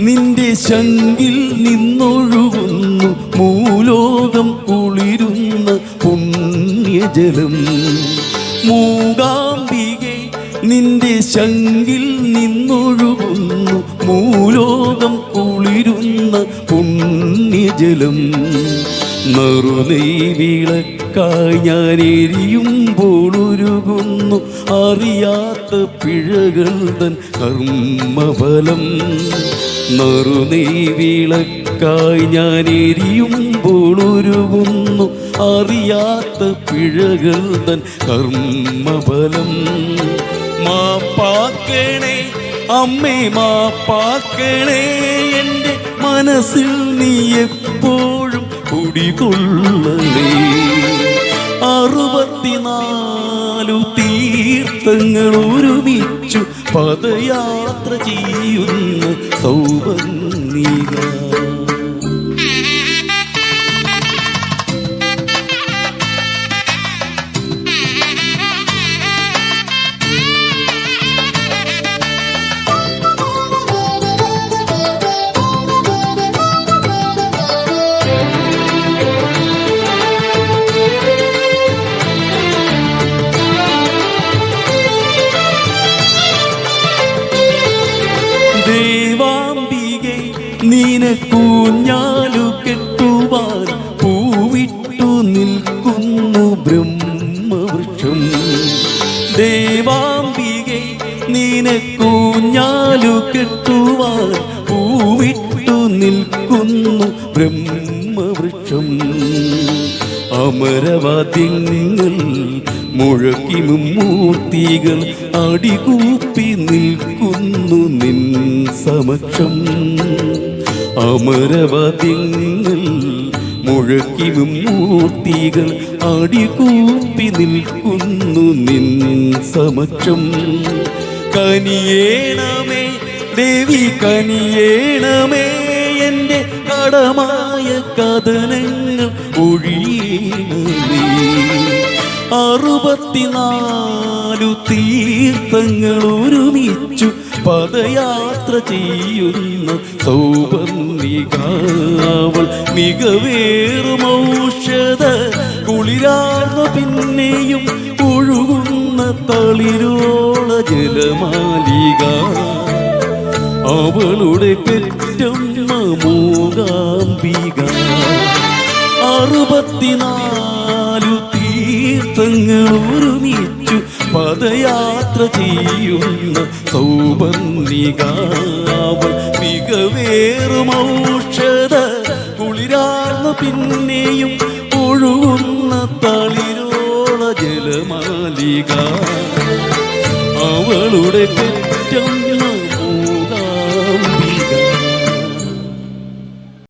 നിന്റെ ശങ്കിൽ നിന്നൊഴുകുന്നു മൂലോകം കുളിരുന്ന പുണ്യജലം. മൂകാംബികെ നിന്റെ ശങ്കിൽ നിന്നൊഴുകുന്നു മൂലോകം കുളിരുന്ന പുണ്യജലം. നറുനെയ്വിളക്കായി ഞാൻ എരിയുമ്പോൾ ഉരുകുന്നു അറിയാത്ത പിഴകൾ തൻ കർമ്മഫലം. നറുനെയ്വിളക്കായി ഞാൻ എരിയുമ്പോൾ ഉരുകുന്നു അറിയാത്ത പിഴകൾ തൻ കർമ്മഫലം. മാപ്പാക്കണേ അമ്മേ മാപ്പാക്കണേ, എൻ്റെ മനസ്സിൽ നീ എപ്പോഴും കുടികൊള്ളണേ. 64 തീർത്ഥങ്ങൾ ഒരുമിച്ചു പദയാത്ര ചെയ്യുന്ന സൗപർണിക. ദേവാംബികെ നിനക്കൂഞ്ഞാലു കെട്ടുവാൻ പൂവിട്ടു നിൽക്കുന്നു ബ്രഹ്മവൃക്ഷം. ദേവാംബികെ നിനക്കൂഞ്ഞാലു കെട്ടുവാൻ പൂവിട്ടു നിൽക്കുന്നു ബ്രഹ്മവൃക്ഷം. അമരവാദ്യങ്ങൾ മുഴക്കി മുമ്മൂർത്തികൾ അടികൂപ്പി നിൽക്കുന്നു നിൻ സമക്ഷം. അമരവാദ്യങ്ങൾ മുഴക്കി മുമ്മൂർത്തികൾ അടികൂപ്പി നിൽക്കുന്നു നിൻ സമക്ഷം. കനിയേണമേ ദേവി കനിയേണമേ, എൻ്റെ കടമായ കഥനങ്ങൾ ഒഴിയണമേ. 64 തീർത്ഥങ്ങൾ ഒരുമിച്ചു പദയാത്ര ചെയ്യുന്ന സൗപർണികാവൾ. മികവേറും ഔഷധ കുളിരാർന്ന പിന്നെയും ഒഴുകുന്ന തളിരോള ജലമാലിക. അവളുടെ പെറ്റമ്മ മൂകാംബിക. 64 തീർത്ഥങ്ങൾ ഒരുമിച്ചു പദയാത്ര ചെയ്യുന്ന സൗപർണികാവൾ. മികവേറും ഔഷധ കുളിരാർന്ന പിന്നെയും ഒഴുകുന്ന തളിരോള ജലമാലിക. അവളുടെ പെറ്റമ്മ